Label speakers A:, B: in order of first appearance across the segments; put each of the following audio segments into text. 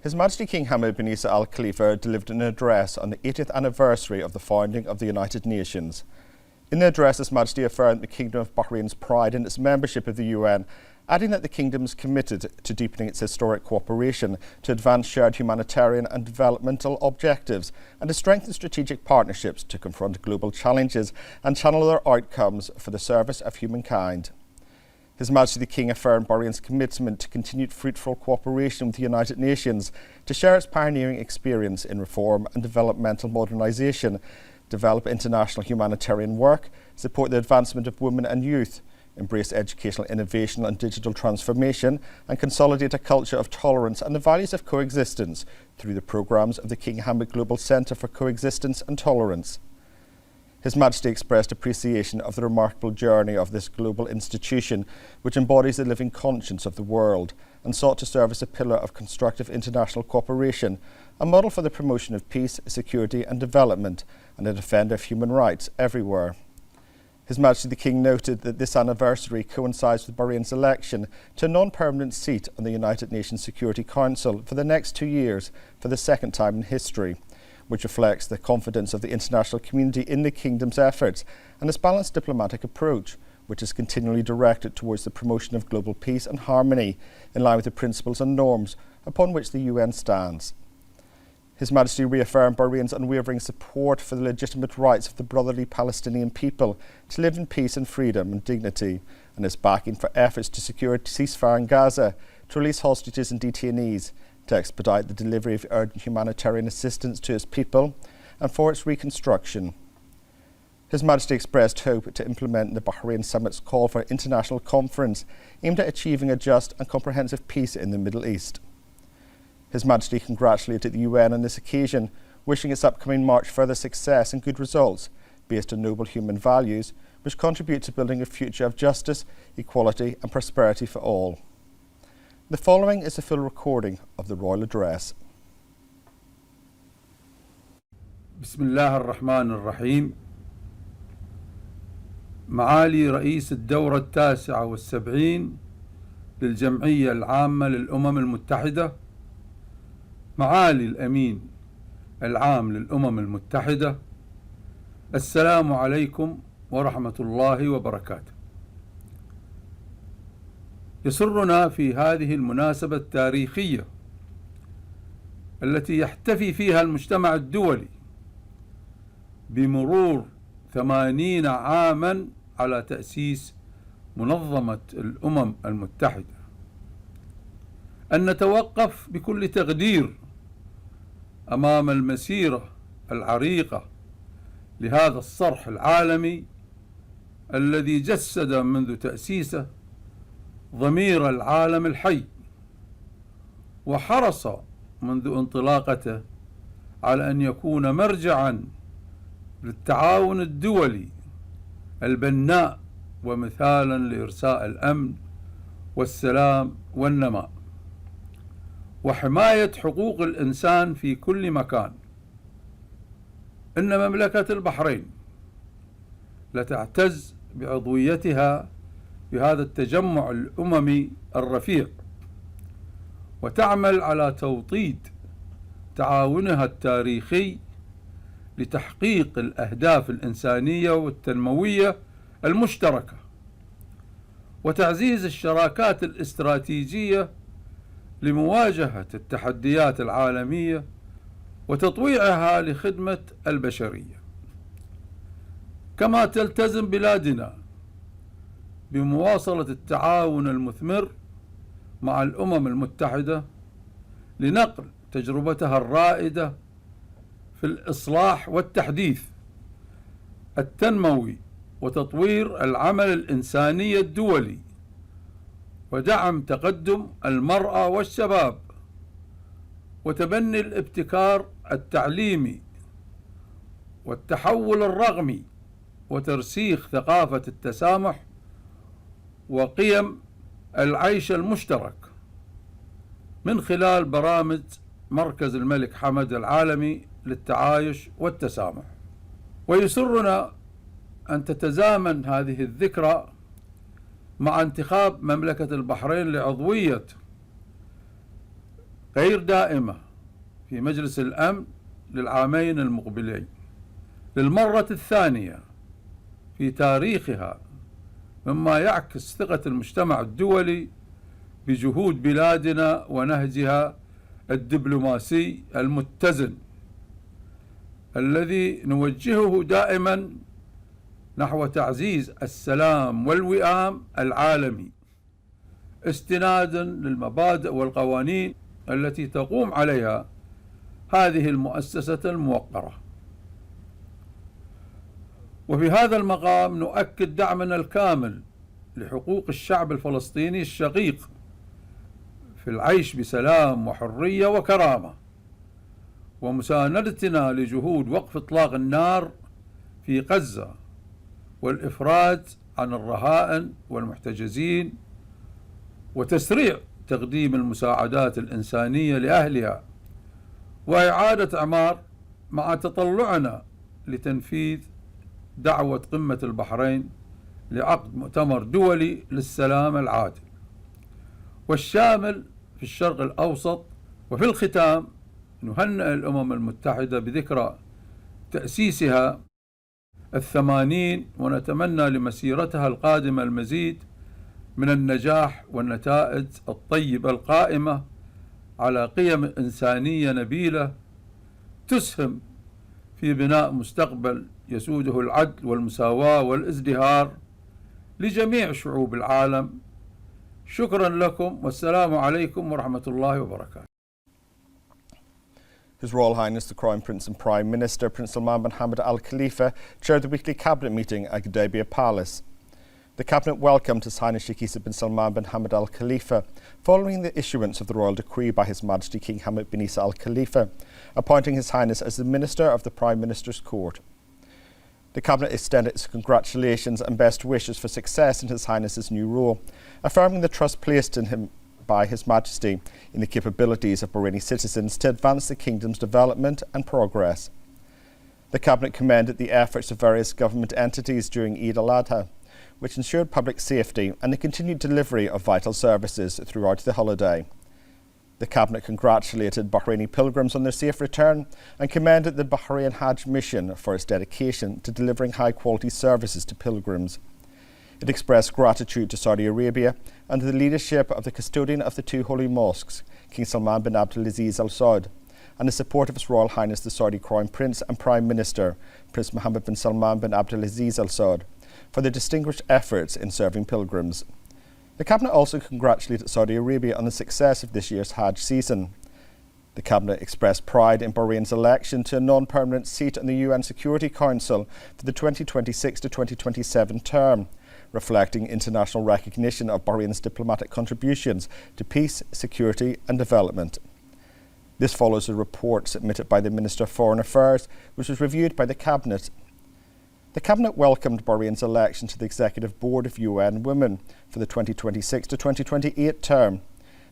A: His Majesty King Hamad bin Isa Al Khalifa delivered an address on the 80th anniversary of the founding of the United Nations. In the address, His Majesty affirmed the Kingdom of Bahrain's pride in its membership of the UN, adding that the Kingdom is committed to deepening its historic cooperation to advance shared humanitarian and developmental objectives and to strengthen strategic partnerships to confront global challenges and channel their outcomes for the service of humankind. His Majesty the King affirmed Bahrain's commitment to continued fruitful cooperation with the United Nations to share its pioneering experience in reform and developmental modernisation, develop international humanitarian work, support the advancement of women and youth, embrace educational innovation and digital transformation, and consolidate a culture of tolerance and the values of coexistence through the programmes of the King Hamad Global Centre for Coexistence and Tolerance. His Majesty expressed appreciation of the remarkable journey of this global institution, which embodies the living conscience of the world, and sought to serve as a pillar of constructive international cooperation, a model for the promotion of peace, security and development, and a defender of human rights everywhere. His Majesty the King noted that this anniversary coincides with Bahrain's election to a non-permanent seat on the United Nations Security Council for the next 2 years for the second time in history, which reflects the confidence of the international community in the Kingdom's efforts and its balanced diplomatic approach, which is continually directed towards the promotion of global peace and harmony in line with the principles and norms upon which the UN stands. His Majesty reaffirmed Bahrain's unwavering support for the legitimate rights of the brotherly Palestinian people to live in peace and freedom and dignity, and his backing for efforts to secure a ceasefire in Gaza, to release hostages and detainees, to expedite the delivery of urgent humanitarian assistance to his people, and for its reconstruction. His Majesty expressed hope to implement the Bahrain Summit's call for an international conference aimed at achieving a just and comprehensive peace in the Middle East. His Majesty congratulated the UN on this occasion, wishing its upcoming march further success and good results based on noble human values which contribute to building a future of justice, equality and prosperity for all. The following is a full recording of the Royal Address.
B: بسم الله الرحمن الرحيم. معالي رئيس الدورة 79 للجمعية العامة للأمم المتحدة، معالي الأمين العام للأمم المتحدة، السلام عليكم ورحمة الله وبركاته. يسرنا في هذه المناسبة التاريخية التي يحتفي فيها المجتمع الدولي بمرور 80 عاما على تأسيس منظمة الأمم المتحدة أن نتوقف بكل تقدير أمام المسيرة العريقة لهذا الصرح العالمي الذي جسد منذ تأسيسه ضمير العالم الحي، وحرص منذ انطلاقته على أن يكون مرجعا للتعاون الدولي البناء ومثالا لإرساء الأمن والسلام والنماء وحماية حقوق الإنسان في كل مكان. إن مملكة البحرين لتعتز بعضويتها بهذا التجمع الأممي الرفيع، وتعمل على توطيد تعاونها التاريخي لتحقيق الأهداف الإنسانية والتنموية المشتركة، وتعزيز الشراكات الاستراتيجية لمواجهة التحديات العالمية وتطويعها لخدمة البشرية. كما تلتزم بلادنا بمواصلة التعاون المثمر مع الأمم المتحدة لنقل تجربتها الرائدة في الإصلاح والتحديث التنموي وتطوير العمل الإنساني الدولي، ودعم تقدم المرأة والشباب، وتبني الابتكار التعليمي والتحول الرقمي، وترسيخ ثقافة التسامح وقيم العيش المشترك من خلال برامج مركز الملك حمد العالمي للتعايش والتسامح. ويسرنا أن تتزامن هذه الذكرى مع انتخاب مملكة البحرين لعضوية غير دائمة في مجلس الأمن للعامين المقبلين للمرة الثانية في تاريخها، مما يعكس ثقة المجتمع الدولي بجهود بلادنا ونهجها الدبلوماسي المتزن الذي نوجهه دائما نحو تعزيز السلام والوئام العالمي، استنادا للمبادئ والقوانين التي تقوم عليها هذه المؤسسة الموقرة. وفي هذا المقام نؤكد دعمنا الكامل لحقوق الشعب الفلسطيني الشقيق في العيش بسلام وحرية وكرامة، ومساندتنا لجهود وقف إطلاق النار في غزة والإفراج عن الرهائن والمحتجزين وتسريع تقديم المساعدات الإنسانية لأهلها وإعادة إعمار، مع تطلعنا لتنفيذ دعوة قمة البحرين لعقد مؤتمر دولي للسلام العادل والشامل في الشرق الأوسط. وفي الختام نهنئ الأمم المتحدة بذكرى تأسيسها 80 ونتمنى لمسيرتها القادمة المزيد من النجاح والنتائج الطيبة القائمة على قيم إنسانية نبيلة تسهم في بناء مستقبل يسوده العدل والمساواة والازدهار لجميع شعوب العالم. شكرا لكم والسلام عليكم ورحمة الله وبركاته.
A: His Royal Highness the Crown Prince and Prime Minister Prince Salman bin Hamad Al Khalifa chaired the weekly cabinet meeting at Gudaibiya Palace. The cabinet welcomed His Highness Sheikh Isa bin Salman bin Hamad Al Khalifa following the issuance of the royal decree by His Majesty King Hamad bin Isa Al Khalifa, appointing His Highness as the Minister of the Prime Minister's Court. The cabinet extended its congratulations and best wishes for success in His Highness's new role, affirming the trust placed in him by His Majesty in the capabilities of Bahraini citizens to advance the kingdom's development and progress. The cabinet commended the efforts of various government entities during Eid al-Adha, which ensured public safety and the continued delivery of vital services throughout the holiday. The cabinet congratulated Bahraini pilgrims on their safe return and commended the Bahrain Hajj mission for its dedication to delivering high-quality services to pilgrims. It expressed gratitude to Saudi Arabia under the leadership of the custodian of the two holy mosques, King Salman bin Abdulaziz Al Saud, and the support of His Royal Highness the Saudi Crown Prince and Prime Minister, Prince Mohammed bin Salman bin Abdulaziz Al Saud, for their distinguished efforts in serving pilgrims. The Cabinet also congratulated Saudi Arabia on the success of this year's Hajj season. The Cabinet expressed pride in Bahrain's election to a non-permanent seat on the UN Security Council for the 2026 to 2027 term, reflecting international recognition of Bahrain's diplomatic contributions to peace, security and development. This follows a report submitted by the Minister of Foreign Affairs, which was reviewed by the Cabinet. The Cabinet welcomed Bahrain's election to the Executive Board of UN Women for the 2026 to 2028 term.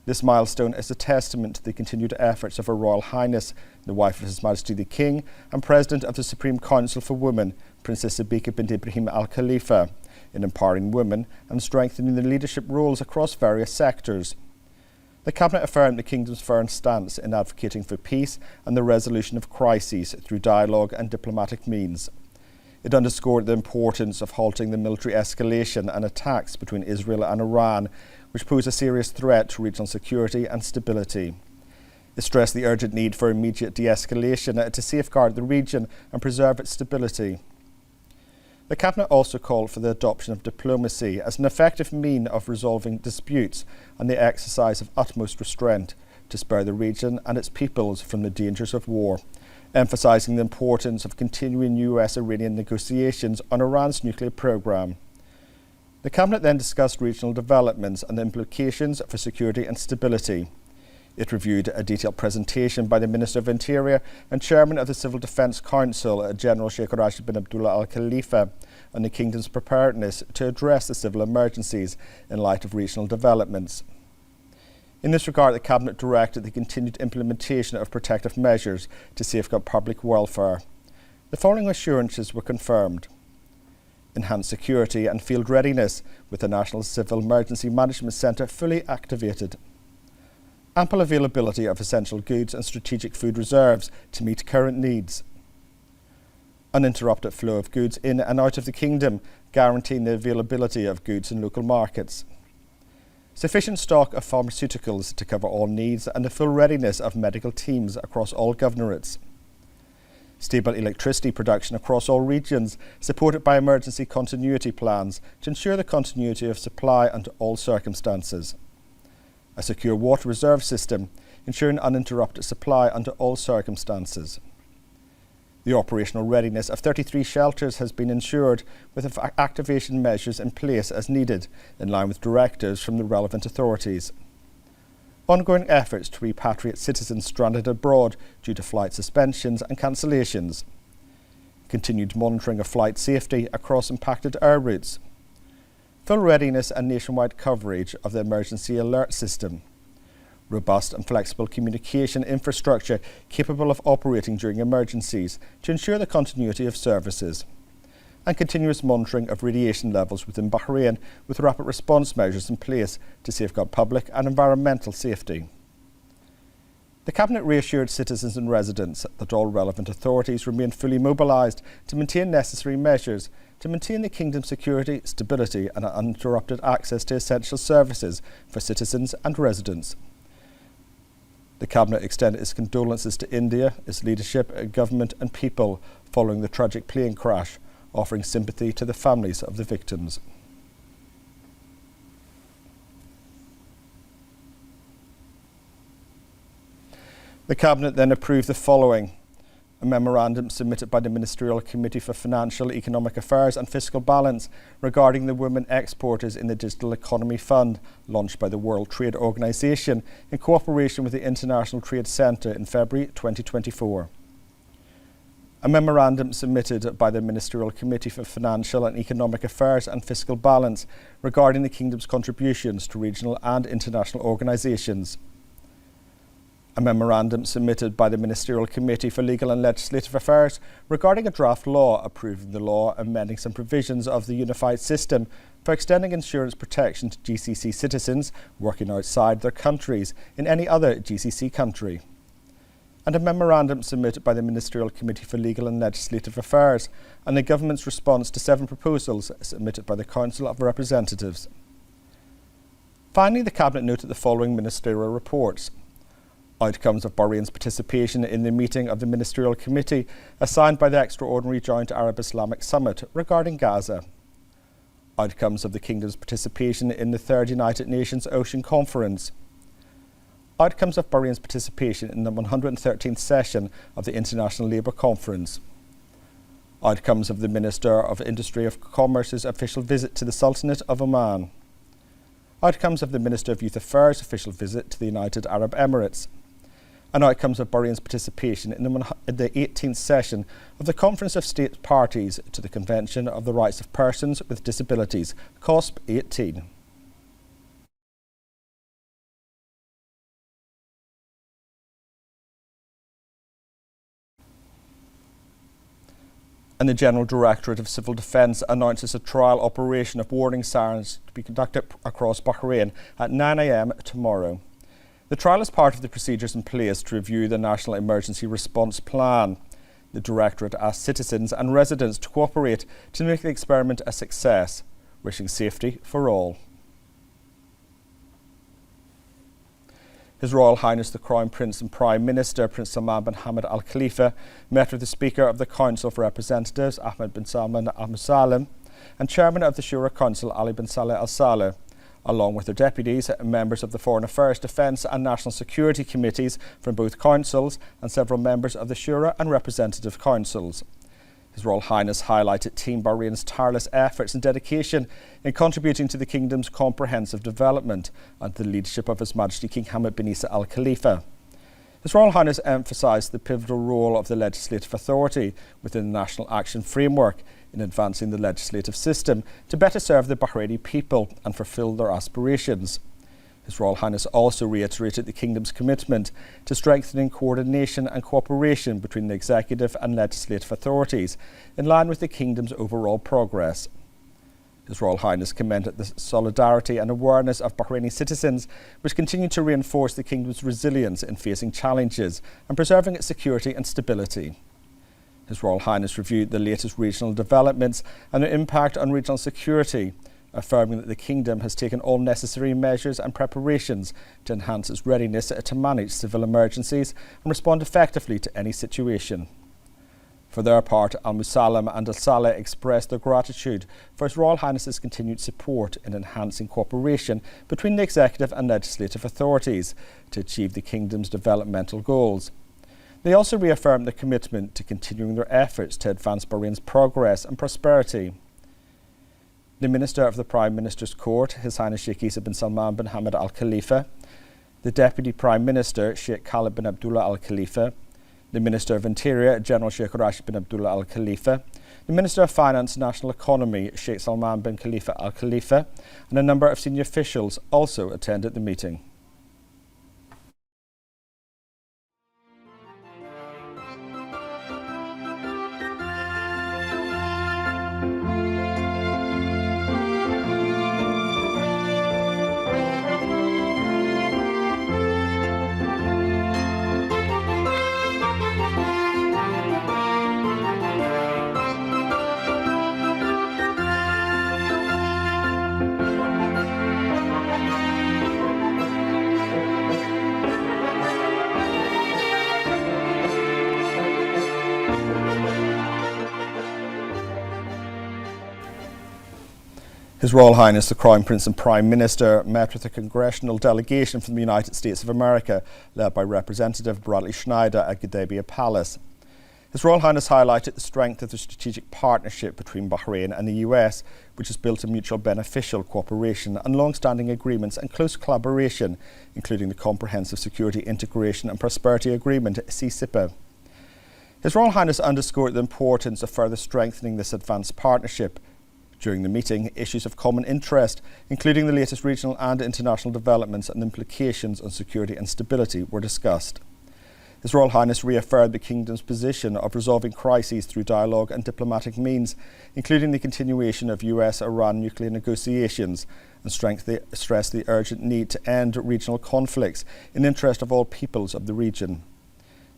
A: This milestone is a testament to the continued efforts of Her Royal Highness, the wife of His Majesty the King and President of the Supreme Council for Women, Princess Sabika bint Ibrahim Al Khalifa, in empowering women and strengthening their leadership roles across various sectors. The Cabinet affirmed the Kingdom's firm stance in advocating for peace and the resolution of crises through dialogue and diplomatic means. It underscored the importance of halting the military escalation and attacks between Israel and Iran, which pose a serious threat to regional security and stability. It stressed the urgent need for immediate de-escalation to safeguard the region and preserve its stability. The Cabinet also called for the adoption of diplomacy as an effective means of resolving disputes and the exercise of utmost restraint to spare the region and its peoples from the dangers of war, emphasising the importance of continuing US-Iranian negotiations on Iran's nuclear programme. The Cabinet then discussed regional developments and the implications for security and stability. It reviewed a detailed presentation by the Minister of Interior and Chairman of the Civil Defence Council, General Sheikh Rashid bin Abdullah Al Khalifa, on the Kingdom's preparedness to address the civil emergencies in light of regional developments. In this regard, the Cabinet directed the continued implementation of protective measures to safeguard public welfare. The following assurances were confirmed: enhanced security and field readiness with the National Civil Emergency Management Centre fully activated; ample availability of essential goods and strategic food reserves to meet current needs, uninterrupted flow of goods in and out of the Kingdom, guaranteeing the availability of goods in local markets, sufficient stock of pharmaceuticals to cover all needs and the full readiness of medical teams across all governorates, stable electricity production across all regions, supported by emergency continuity plans to ensure the continuity of supply under all circumstances, a secure water reserve system, ensuring uninterrupted supply under all circumstances. The operational readiness of 33 shelters has been ensured with activation measures in place as needed, in line with directives from the relevant authorities. Ongoing efforts to repatriate citizens stranded abroad due to flight suspensions and cancellations. Continued monitoring of flight safety across impacted air routes. Full readiness and nationwide coverage of the emergency alert system. Robust and flexible communication infrastructure capable of operating during emergencies to ensure the continuity of services, and continuous monitoring of radiation levels within Bahrain with rapid response measures in place to safeguard public and environmental safety. The Cabinet reassured citizens and residents that all relevant authorities remain fully mobilised to maintain necessary measures to maintain the Kingdom's security, stability and uninterrupted access to essential services for citizens and residents. The Cabinet extended its condolences to India, its leadership, government and people following the tragic plane crash, offering sympathy to the families of the victims. The Cabinet then approved the following: a memorandum submitted by the Ministerial Committee for Financial, Economic Affairs and Fiscal Balance regarding the Women Exporters in the Digital Economy Fund, launched by the World Trade Organization in cooperation with the International Trade Centre in February 2024. A memorandum submitted by the Ministerial Committee for Financial and Economic Affairs and Fiscal Balance regarding the Kingdom's contributions to regional and international organisations. A memorandum submitted by the Ministerial Committee for Legal and Legislative Affairs regarding a draft law approving the law amending some provisions of the unified system for extending insurance protection to GCC citizens working outside their countries in any other GCC country. And a memorandum submitted by the Ministerial Committee for Legal and Legislative Affairs on the Government's response to 7 proposals submitted by the Council of Representatives. Finally, the Cabinet noted the following ministerial reports: outcomes of Bahrain's participation in the meeting of the Ministerial Committee assigned by the Extraordinary Joint Arab-Islamic Summit regarding Gaza. Outcomes of the Kingdom's participation in the 3rd United Nations Ocean Conference. Outcomes of Bahrain's participation in the 113th session of the International Labour Conference. Outcomes of the Minister of Industry and Commerce's official visit to the Sultanate of Oman. Outcomes of the Minister of Youth Affairs' official visit to the United Arab Emirates. And outcomes of Bahrain's participation in the 18th session of the Conference of State Parties to the Convention of the Rights of Persons with Disabilities, COSP 18. And the General Directorate of Civil Defence announces a trial operation of warning sirens to be conducted across Bahrain at 9 a.m. tomorrow. The trial is part of the procedures in place to review the National Emergency Response Plan. The Directorate asks citizens and residents to cooperate to make the experiment a success, wishing safety for all. His Royal Highness the Crown Prince and Prime Minister, Prince Salman bin Hamad Al Khalifa, met with the Speaker of the Council of Representatives, Ahmed bin Salman Al Musalem, and Chairman of the Shura Council, Ali bin Saleh Al Saleh, along with their deputies, members of the Foreign Affairs, Defence and National Security Committees from both councils, and several members of the Shura and Representative Councils. His Royal Highness highlighted Team Bahrain's tireless efforts and dedication in contributing to the Kingdom's comprehensive development under the leadership of His Majesty King Hamad bin Isa Al Khalifa. His Royal Highness emphasised the pivotal role of the legislative authority within the National Action Framework in advancing the legislative system to better serve the Bahraini people and fulfil their aspirations. His Royal Highness also reiterated the Kingdom's commitment to strengthening coordination and cooperation between the executive and legislative authorities, in line with the Kingdom's overall progress. His Royal Highness commended the solidarity and awareness of Bahraini citizens, which continue to reinforce the kingdom's resilience in facing challenges and preserving its security and stability. His Royal Highness reviewed the latest regional developments and their impact on regional security, affirming that the kingdom has taken all necessary measures and preparations to enhance its readiness to manage civil emergencies and respond effectively to any situation. For their part, Al Musallam and Al Saleh expressed their gratitude for His Royal Highness's continued support in enhancing cooperation between the executive and legislative authorities to achieve the kingdom's developmental goals. They also reaffirmed their commitment to continuing their efforts to advance Bahrain's progress and prosperity. The Minister of the Prime Minister's Court, His Highness Sheikh Isa bin Salman bin Hamad Al Khalifa, the Deputy Prime Minister, Sheikh Khalid bin Abdullah Al Khalifa, the Minister of Interior, General Sheikh Rashid bin Abdullah Al Khalifa, the Minister of Finance and National Economy, Sheikh Salman bin Khalifa Al Khalifa, and a number of senior officials also attended the meeting. His Royal Highness the Crown Prince and Prime Minister met with a congressional delegation from the United States of America, led by Representative Bradley Schneider at Gudaibiya Palace. His Royal Highness highlighted the strength of the strategic partnership between Bahrain and the US, which is built on mutual beneficial cooperation and long-standing agreements and close collaboration, including the Comprehensive Security Integration and Prosperity Agreement, CSIPA. His Royal Highness underscored the importance of further strengthening this advanced partnership. During the meeting, issues of common interest, including the latest regional and international developments and implications on security and stability, were discussed. His Royal Highness reaffirmed the Kingdom's position of resolving crises through dialogue and diplomatic means, including the continuation of US-Iran nuclear negotiations, and stressed the urgent need to end regional conflicts in the interest of all peoples of the region.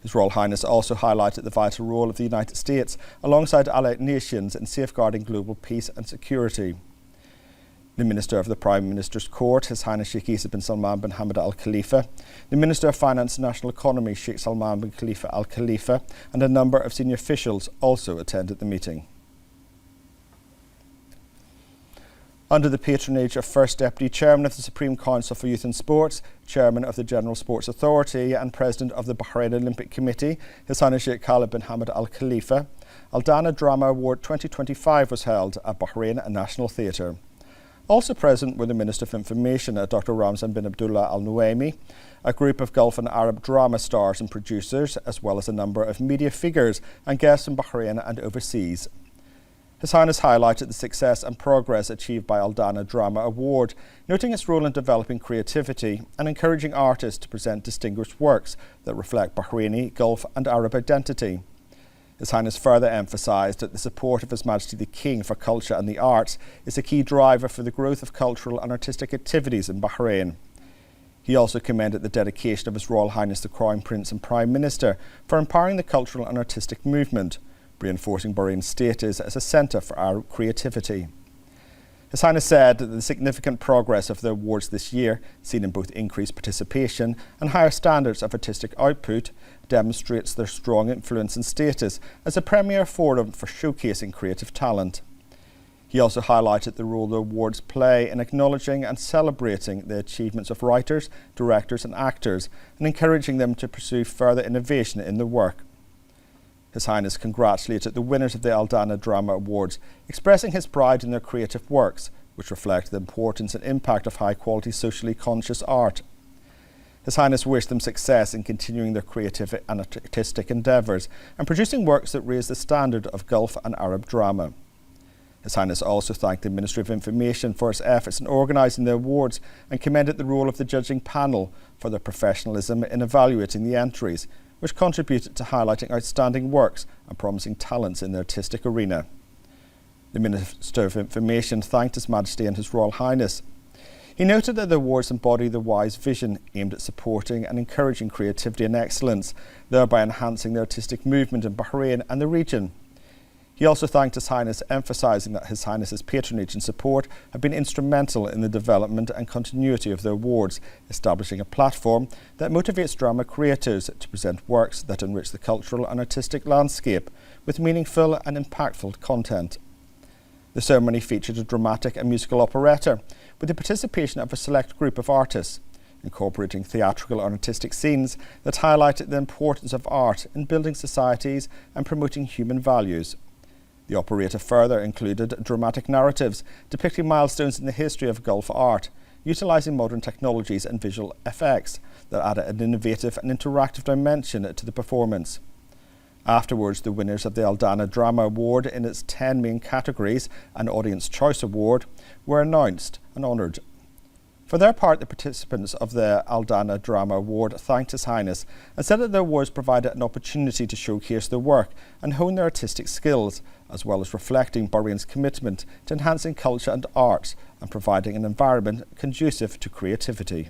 A: His Royal Highness also highlighted the vital role of the United States alongside allied nations in safeguarding global peace and security. The Minister of the Prime Minister's Court, His Highness Sheikh Isa bin Salman bin Hamad Al Khalifa, the Minister of Finance and National Economy, Sheikh Salman bin Khalifa Al Khalifa, and a number of senior officials also attended the meeting. Under the patronage of First Deputy Chairman of the Supreme Council for Youth and Sports, Chairman of the General Sports Authority and President of the Bahrain Olympic Committee, His Highness Sheikh Khalid bin Hamad Al Khalifa, Aldana Drama Award 2025 was held at Bahrain National Theatre. Also present were the Minister of Information, Dr. Ramzan bin Abdullah Al Nuaimi, a group of Gulf and Arab drama stars and producers, as well as a number of media figures and guests from Bahrain and overseas. His Highness highlighted the success and progress achieved by Aldana Drama Award, noting its role in developing creativity and encouraging artists to present distinguished works that reflect Bahraini, Gulf and Arab identity. His Highness further emphasised that the support of His Majesty the King for culture and the arts is a key driver for the growth of cultural and artistic activities in Bahrain. He also commended the dedication of His Royal Highness the Crown Prince and Prime Minister for empowering the cultural and artistic movement, reinforcing Bahrain's status as a centre for Arab creativity. His Highness said that the significant progress of the awards this year, seen in both increased participation and higher standards of artistic output, demonstrates their strong influence and status as a premier forum for showcasing creative talent. He also highlighted the role the awards play in acknowledging and celebrating the achievements of writers, directors and actors, and encouraging them to pursue further innovation in their work. His Highness congratulated the winners of the Aldana Drama Awards, expressing his pride in their creative works, which reflect the importance and impact of high-quality socially conscious art. His Highness wished them success in continuing their creative and artistic endeavours and producing works that raise the standard of Gulf and Arab drama. His Highness also thanked the Ministry of Information for its efforts in organising the awards and commended the role of the judging panel for their professionalism in evaluating the entries, which contributed to highlighting outstanding works and promising talents in the artistic arena. The Minister of Information thanked His Majesty and His Royal Highness. He noted that the awards embody the wise vision aimed at supporting and encouraging creativity and excellence, thereby enhancing the artistic movement in Bahrain and the region. He also thanked His Highness, emphasising that His Highness's patronage and support have been instrumental in the development and continuity of the awards, establishing a platform that motivates drama creators to present works that enrich the cultural and artistic landscape with meaningful and impactful content. The ceremony featured a dramatic and musical operetta with the participation of a select group of artists, incorporating theatrical and artistic scenes that highlighted the importance of art in building societies and promoting human values. The operetta further included dramatic narratives depicting milestones in the history of Gulf art, utilising modern technologies and visual effects that added an innovative and interactive dimension to the performance. Afterwards, the winners of the Aldana Drama Award in its 10 main categories and Audience Choice Award were announced and honoured. For their part, the participants of the Aldana Drama Award thanked His Highness and said that the awards provided an opportunity to showcase their work and hone their artistic skills, as well as reflecting Bahrain's commitment to enhancing culture and arts and providing an environment conducive to creativity.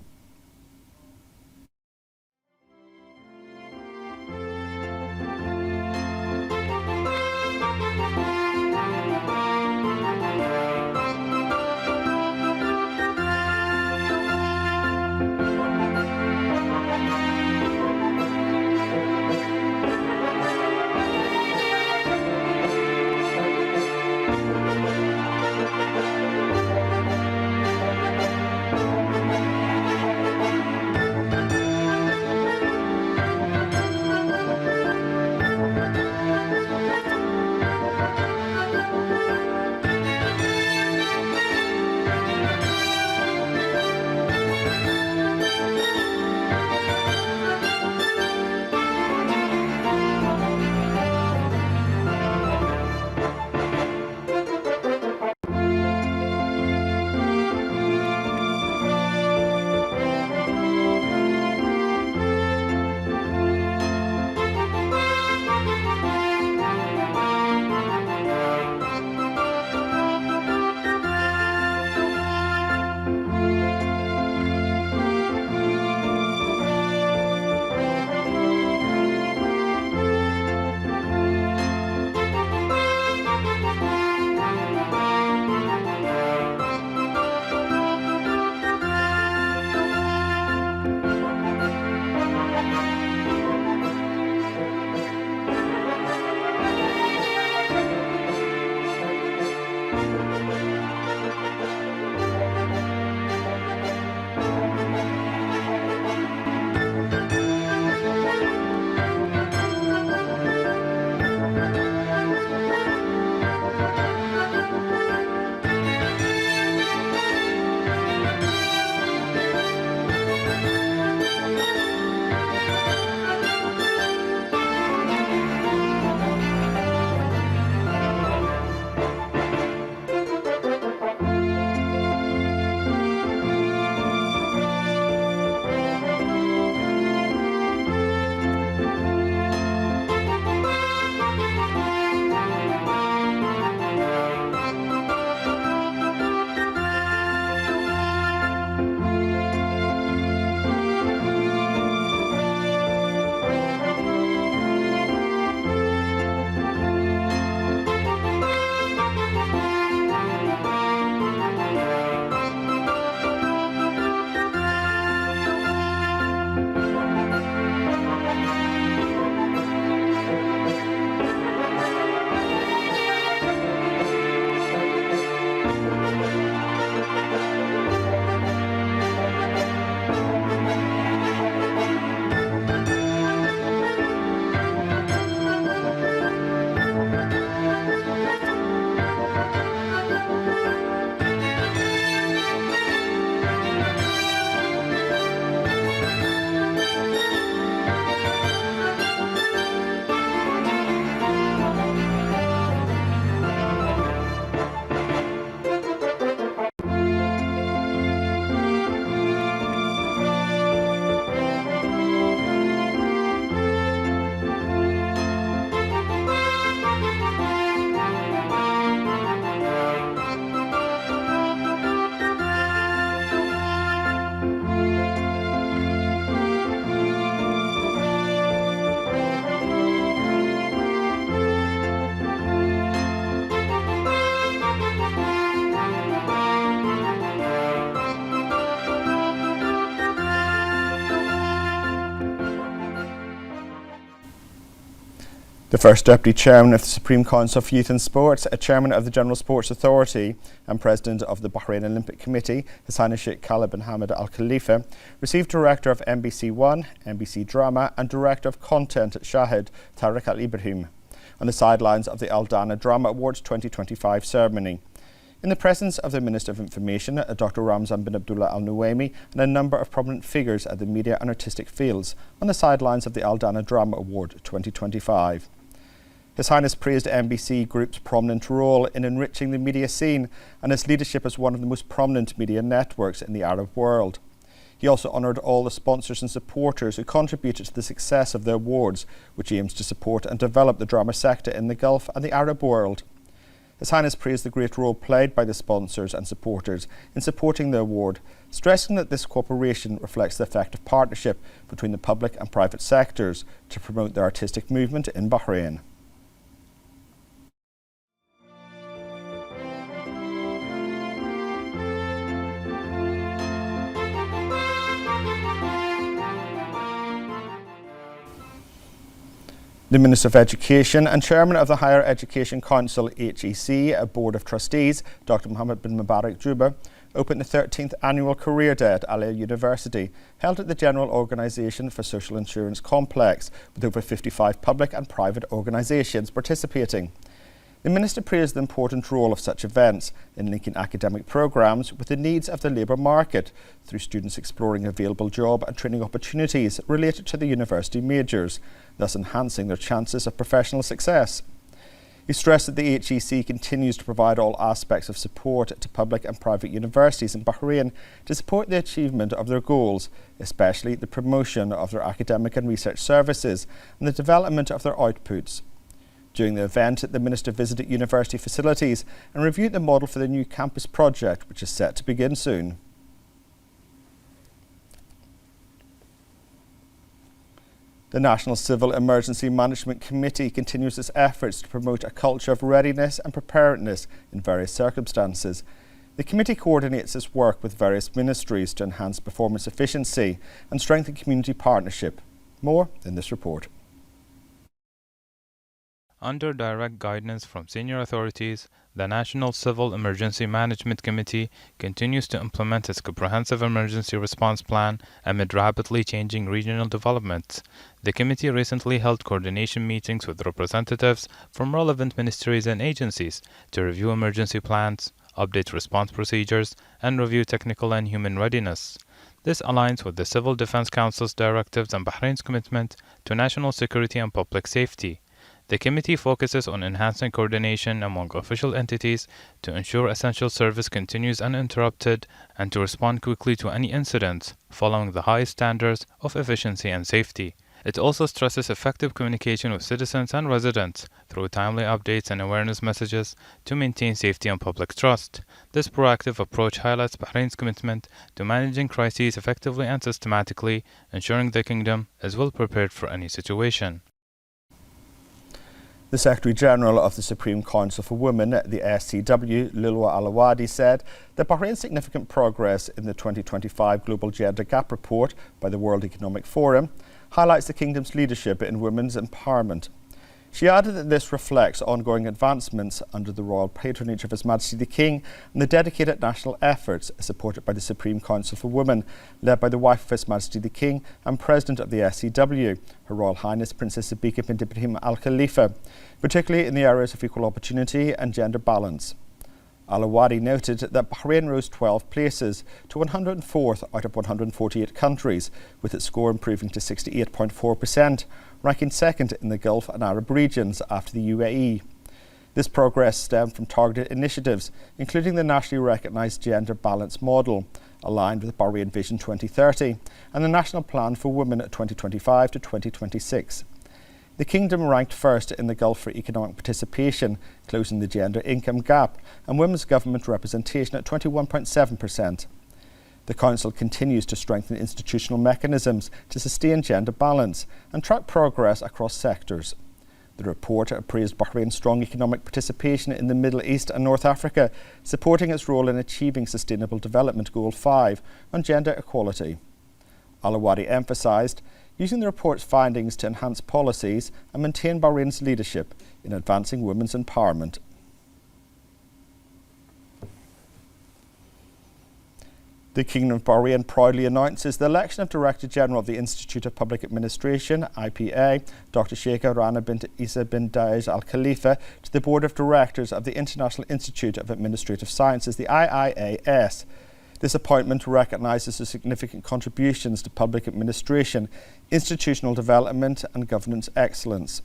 A: The first Deputy Chairman of the Supreme Council for Youth and Sports, a Chairman of the General Sports Authority and President of the Bahrain Olympic Committee, His Highness Sheikh Khalid bin Hamad Al Khalifa, received Director of NBC One, NBC Drama and Director of Content at Shahid, Tariq Al Ibrahim, on the sidelines of the Aldana Drama Awards 2025 ceremony. In the presence of the Minister of Information, Dr. Ramzan bin Abdullah Al Nuaimi, and a number of prominent figures at the media and artistic fields on the sidelines of the Aldana Drama Award 2025. His Highness praised NBC Group's prominent role in enriching the media scene and its leadership as one of the most prominent media networks in the Arab world. He also honoured all the sponsors and supporters who contributed to the success of the awards, which aims to support and develop the drama sector in the Gulf and the Arab world. His Highness praised the great role played by the sponsors and supporters in supporting the award, stressing that this cooperation reflects the effective partnership between the public and private sectors to promote the artistic movement in Bahrain. The Minister of Education and Chairman of the Higher Education Council HEC, a Board of Trustees, Dr. Mohammed bin Mubarak Juba, opened the 13th Annual Career Day at Aliyah University, held at the General Organisation for Social Insurance Complex, with over 55 public and private organisations participating. The Minister praised the important role of such events in linking academic programmes with the needs of the labour market through students exploring available job and training opportunities related to the university majors, thus enhancing their chances of professional success. He stressed that the HEC continues to provide all aspects of support to public and private universities in Bahrain to support the achievement of their goals, especially the promotion of their academic and research services and the development of their outputs. During the event, the Minister visited university facilities and reviewed the model for the new campus project, which is set to begin soon. The National Civil Emergency Management Committee continues its efforts to promote a culture of readiness and preparedness in various circumstances. The committee coordinates its work with various ministries to enhance performance efficiency and strengthen community partnership. More in this report.
C: Under direct guidance from senior authorities, the National Civil Emergency Management Committee continues to implement its comprehensive emergency response plan amid rapidly changing regional developments. The committee recently held coordination meetings with representatives from relevant ministries and agencies to review emergency plans, update response procedures, and review technical and human readiness. This aligns with the Civil Defense Council's directives and Bahrain's commitment to national security and public safety. The committee focuses on enhancing coordination among official entities to ensure essential service continues uninterrupted and to respond quickly to any incidents, following the highest standards of efficiency and safety. It also stresses effective communication with citizens and residents through timely updates and awareness messages to maintain safety and public trust. This proactive approach highlights Bahrain's commitment to managing crises effectively and systematically, ensuring the kingdom is well prepared for any situation.
A: The Secretary-General of the Supreme Council for Women, the SCW, Lilwa Alawadi, said that Bahrain's significant progress in the 2025 Global Gender Gap Report by the World Economic Forum highlights the Kingdom's leadership in women's empowerment. She added that this reflects ongoing advancements under the royal patronage of His Majesty the King and the dedicated national efforts supported by the Supreme Council for Women, led by the wife of His Majesty the King and President of the SCW, Her Royal Highness Princess Sabika bint Ibrahim Al Khalifa, particularly in the areas of equal opportunity and gender balance. Alawadi noted that Bahrain rose 12 places to 104th out of 148 countries, with its score improving to 68.4%, ranking second in the Gulf and Arab regions after the UAE. This progress stemmed from targeted initiatives, including the nationally recognised gender balance model, aligned with Bahrain Vision 2030, and the National Plan for Women 2025 to 2026. The Kingdom ranked first in the Gulf for economic participation, closing the gender income gap, and women's government representation at 21.7%. The Council continues to strengthen institutional mechanisms to sustain gender balance and track progress across sectors. The report praised Bahrain's strong economic participation in the Middle East and North Africa, supporting its role in achieving Sustainable Development Goal 5 on gender equality. Alawadi emphasised, using the report's findings to enhance policies and maintain Bahrain's leadership in advancing women's empowerment. The Kingdom of Bahrain proudly announces the election of Director General of the Institute of Public Administration, IPA, Dr. Sheikha Rana bint Isa bin Daesh Al Khalifa, to the Board of Directors of the International Institute of Administrative Sciences, the IIAS. This appointment recognises the significant contributions to public administration, institutional development and governance excellence.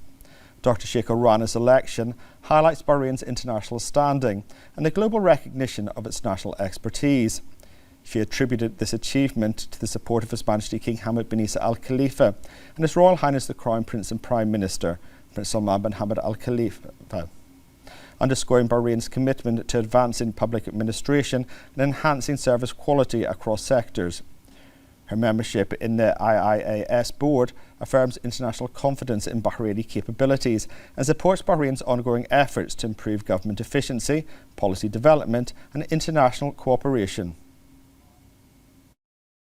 A: Dr. Sheikha Rana's election highlights Bahrain's international standing and the global recognition of its national expertise. She attributed this achievement to the support of His Majesty King Hamad bin Isa Al Khalifa and His Royal Highness the Crown Prince and Prime Minister, Prince Salman bin Hamad Al Khalifa, underscoring Bahrain's commitment to advancing public administration and enhancing service quality across sectors. Her membership in the IIAS board affirms international confidence in Bahraini capabilities and supports Bahrain's ongoing efforts to improve government efficiency, policy development and international cooperation.